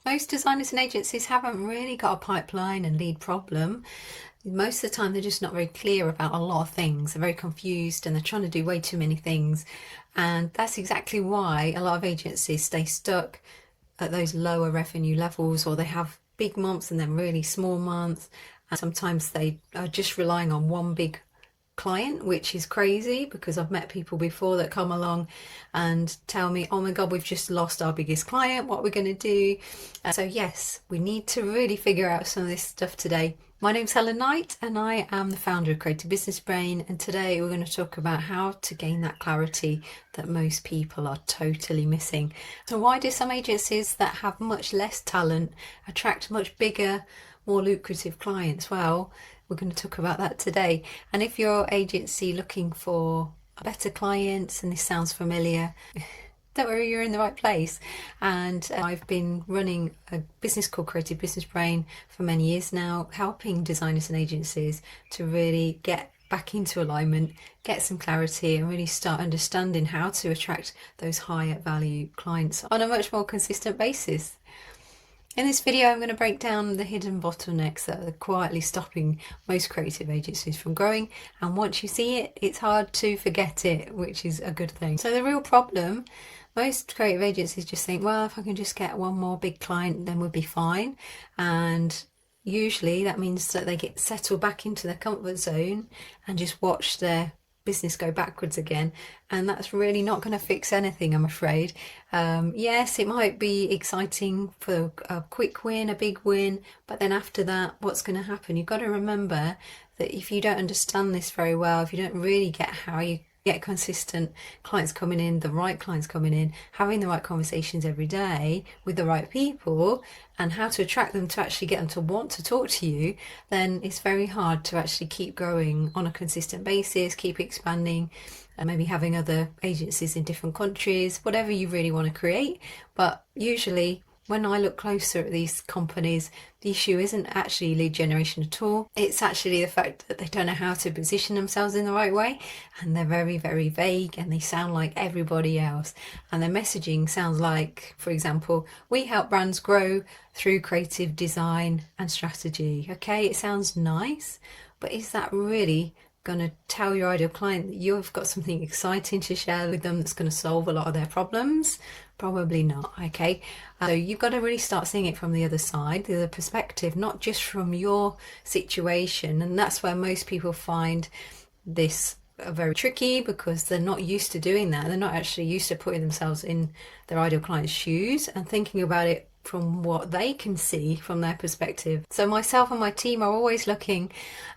Most designers and agencies haven't really got a pipeline and lead problem. Most of the time they're just not very clear about a lot of things. They're very confused and they're trying to do way too many things. And that's exactly why a lot of agencies stay stuck at those lower revenue levels, or they have big months and then really small months. And sometimes they are just relying on one big client, which is crazy because I've met people before that come along and tell me, oh my god, we've just lost our biggest client, what are we going to do? So yes, we need to really figure out some of this stuff today. My name's Helen Knight and I am the founder of Creative Business Brain, and today we're going to talk about how to gain that clarity that most people are totally missing. So why do some agencies that have much less talent attract much bigger, more lucrative clients? Well, we're going to talk about that today. And if your agency looking for better clients and this sounds familiar, don't worry, you're in the right place. And I've been running a business called Creative Business Brain for many years now, helping designers and agencies to really get back into alignment, get some clarity, and really start understanding how to attract those higher value clients on a much more consistent basis. In this video, I'm going to break down the hidden bottlenecks that are quietly stopping most creative agencies from growing. And once you see it, it's hard to forget it, which is a good thing. So the real problem, most creative agencies just think, well, if I can just get one more big client, then we'll be fine. And usually that means that they get settled back into their comfort zone and just watch their business go backwards again, and that's really not going to fix anything, I'm afraid. Yes, it might be exciting for a quick win, a big win, but then after that, what's going to happen? You've got to remember that if you don't understand this very well, if you don't really get how you get consistent clients coming in, the right clients coming in, having the right conversations every day with the right people, and how to attract them to actually get them to want to talk to you, then it's very hard to actually keep growing on a consistent basis, keep expanding, and maybe having other agencies in different countries, whatever you really want to create. But usually when I look closer at these companies, the issue isn't actually lead generation at all. It's actually the fact that they don't know how to position themselves in the right way, and they're very, very vague, and they sound like everybody else. And their messaging sounds like, for example, we help brands grow through creative design and strategy. Okay, it sounds nice, but is that really going to tell your ideal client that you've got something exciting to share with them that's going to solve a lot of their problems? Probably not. Okay, so you've got to really start seeing it from the other side, the other perspective, not just from your situation. And that's where most people find this very tricky, because they're not used to doing that. They're not actually used to putting themselves in their ideal client's shoes and thinking about it from what they can see from their perspective. So myself and my team are always looking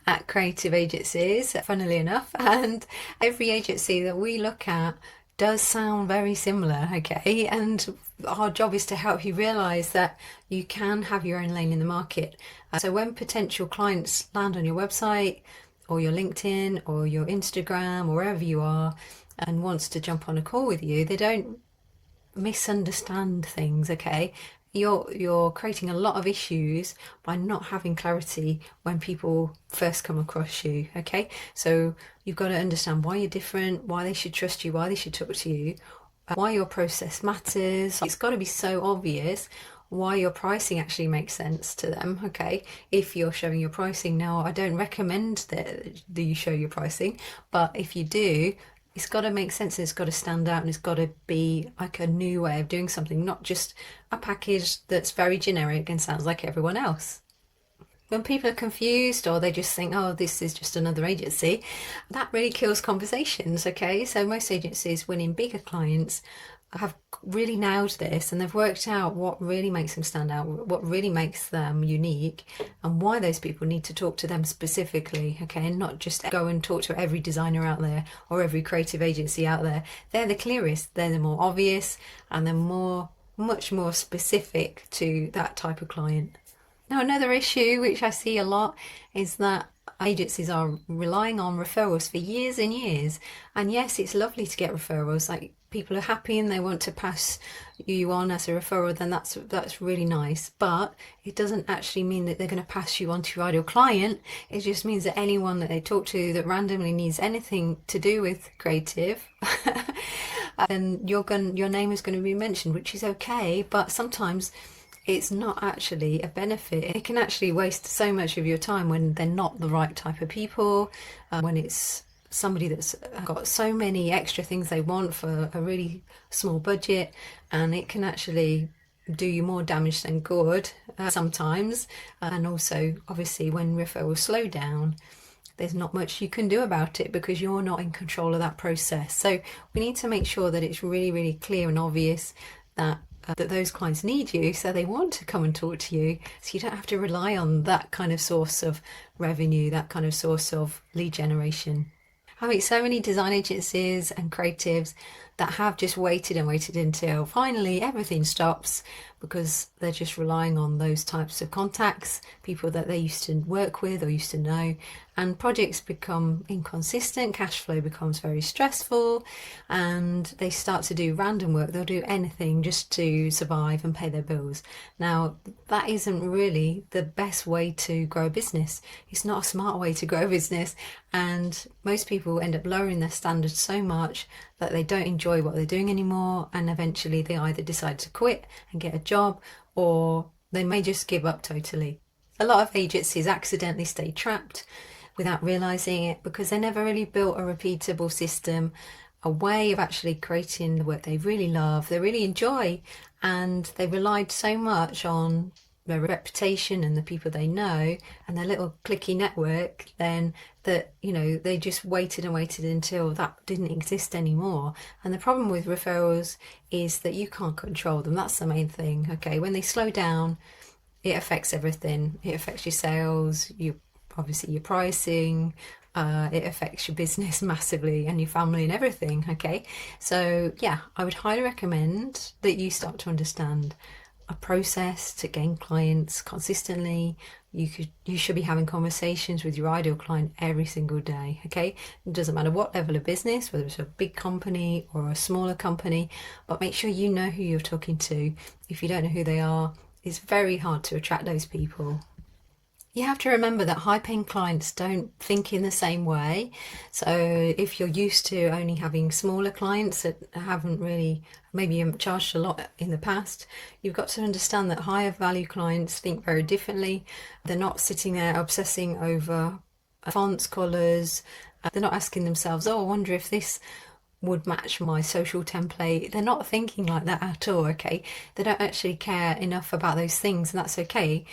at creative agencies, funnily enough, and every agency that we look at does sound very similar, okay? And our job is to help you realize that you can have your own lane in the market. So when potential clients land on your website or your LinkedIn or your Instagram or wherever you are and wants to jump on a call with you, they don't misunderstand things, okay? You're creating a lot of issues by not having clarity when people first come across you, okay? So you've got to understand why you're different, why they should trust you, why they should talk to you, why your process matters. It's got to be so obvious why your pricing actually makes sense to them, okay? If you're showing your pricing. Now, I don't recommend that you show your pricing, but if you do, it's got to make sense, and it's got to stand out, and it's got to be like a new way of doing something, not just a package that's very generic and sounds like everyone else. When people are confused or they just think, oh, this is just another agency, that really kills conversations, okay? So most agencies winning bigger clients have really nailed this, and they've worked out what really makes them stand out, what really makes them unique, and why those people need to talk to them specifically, okay, and not just go and talk to every designer out there or every creative agency out there. They're the clearest, they're the more obvious, and they're much more specific to that type of client. Now, another issue which I see a lot is that agencies are relying on referrals for years and years. And yes, it's lovely to get referrals, like people are happy and they want to pass you on as a referral, then that's really nice. But it doesn't actually mean that they're going to pass you on to your ideal client. It just means that anyone that they talk to that randomly needs anything to do with creative, then your name is going to be mentioned, which is okay. But sometimes it's not actually a benefit. It can actually waste so much of your time when they're not the right type of people, when it's somebody that's got so many extra things they want for a really small budget, and it can actually do you more damage than good sometimes. And also, obviously, when referrals slow down, there's not much you can do about it because you're not in control of that process. So we need to make sure that it's really, really clear and obvious that that those clients need you, so they want to come and talk to you, so you don't have to rely on that kind of source of revenue, that kind of source of lead generation. I meet so many design agencies and creatives that have just waited and waited until finally everything stops because they're just relying on those types of contacts, people that they used to work with or used to know, and projects become inconsistent, cash flow becomes very stressful, and they start to do random work. They'll do anything just to survive and pay their bills. Now, that isn't really the best way to grow a business. It's not a smart way to grow a business, and most people end up lowering their standards so much that they don't enjoy what they're doing anymore, and eventually they either decide to quit and get a job, or they may just give up totally. A lot of agencies accidentally stay trapped without realizing it because they never really built a repeatable system, a way of actually creating the work they really love, they really enjoy, and they relied so much on their reputation and the people they know and their little cliquey network then that, you know, they just waited and waited until that didn't exist anymore. And the problem with referrals is that you can't control them. That's the main thing. Okay, when they slow down, it affects everything. It affects your sales, obviously your pricing, it affects your business massively and your family and everything. Okay, so yeah, I would highly recommend that you start to understand a process to gain clients consistently. You should be having conversations with your ideal client every single day. Okay, it doesn't matter what level of business, whether it's a big company or a smaller company, but make sure you know who you're talking to. If you don't know who they are, it's very hard to attract those people. You have to remember that high-paying clients don't think in the same way. So if you're used to only having smaller clients that haven't really, maybe you charged a lot in the past, you've got to understand that higher value clients think very differently. They're not sitting there obsessing over fonts, colours. They're not asking themselves, oh, I wonder if this would match my social template. They're not thinking like that at all, okay? They don't actually care enough about those things, and that's okay.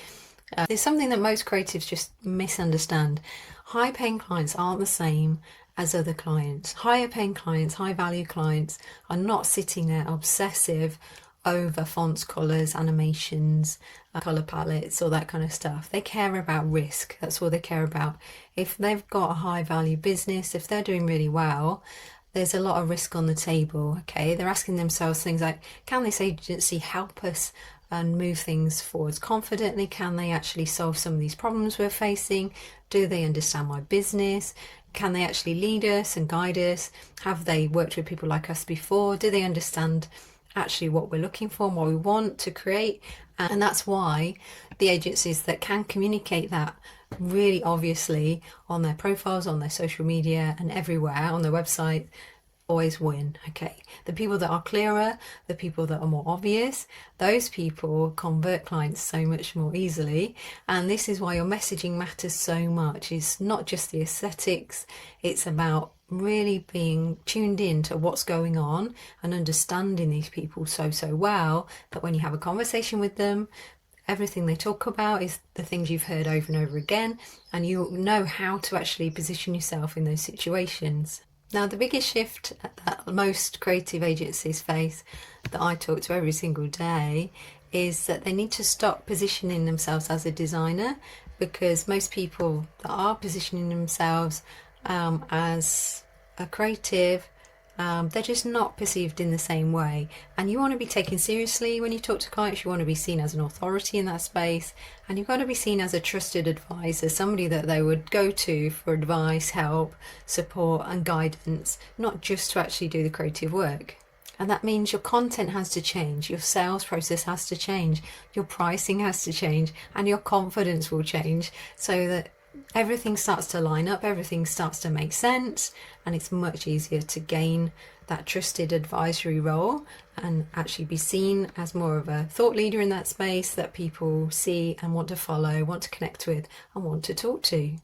There's something that most creatives just misunderstand. High paying clients aren't the same as other clients. Higher paying clients, high value clients are not sitting there obsessive over fonts, colours, animations, colour palettes, all that kind of stuff. They care about risk. That's all they care about. If they've got a high value business, if they're doing really well, there's a lot of risk on the table. Okay, they're asking themselves things like, can this agency help us and move things forwards confidently? Can they actually solve some of these problems we're facing? Do they understand my business? Can they actually lead us and guide us? Have they worked with people like us before? Do they understand actually what we're looking for and what we want to create? And that's why the agencies that can communicate that really obviously on their profiles, on their social media and everywhere, on their website, always win. Okay, the people that are clearer, the people that are more obvious, those people convert clients so much more easily. And this is why your messaging matters so much. It's not just the aesthetics, it's about really being tuned in to what's going on and understanding these people so well that when you have a conversation with them, everything they talk about is the things you've heard over and over again, and you know how to actually position yourself in those situations. Now, the biggest shift that most creative agencies face that I talk to every single day is that they need to stop positioning themselves as a designer, because most people that are positioning themselves as a creative, they're just not perceived in the same way. And you want to be taken seriously when you talk to clients. You want to be seen as an authority in that space, and you've got to be seen as a trusted advisor, somebody that they would go to for advice, help, support and guidance, not just to actually do the creative work. And that means your content has to change, your sales process has to change, your pricing has to change, and your confidence will change, so that everything starts to line up, everything starts to make sense, and it's much easier to gain that trusted advisory role and actually be seen as more of a thought leader in that space that people see and want to follow, want to connect with, and want to talk to.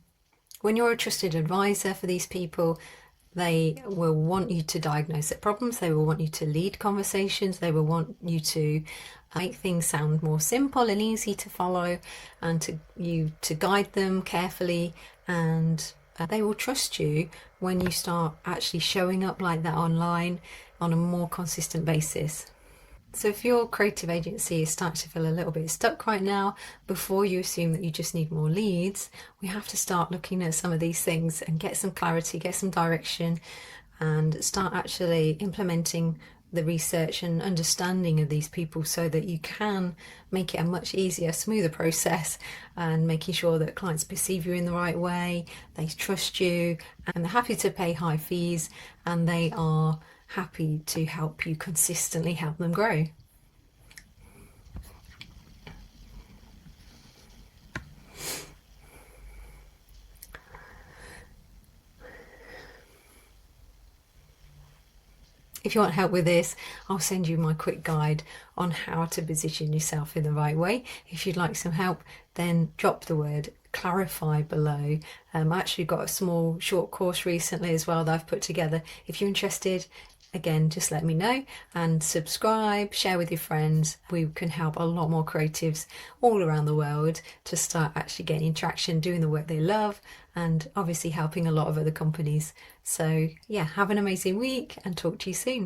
When you're a trusted advisor for these people, they will want you to diagnose their problems, they will want you to lead conversations, they will want you to make things sound more simple and easy to follow, and to guide them carefully, and they will trust you when you start actually showing up like that online on a more consistent basis. So if your creative agency is starting to feel a little bit stuck right now, before you assume that you just need more leads, we have to start looking at some of these things and get some clarity, get some direction, and start actually implementing the research and understanding of these people so that you can make it a much easier, smoother process, and making sure that clients perceive you in the right way, they trust you, and they're happy to pay high fees, and they are happy to help you consistently help them grow. If you want help with this, I'll send you my quick guide on how to position yourself in the right way. If you'd like some help, then drop the word clarify below. I actually got a small short course recently as well that I've put together. If you're interested, again, just let me know, and subscribe, share with your friends. We can help a lot more creatives all around the world to start actually getting traction, doing the work they love, and obviously helping a lot of other companies. So yeah, have an amazing week and talk to you soon.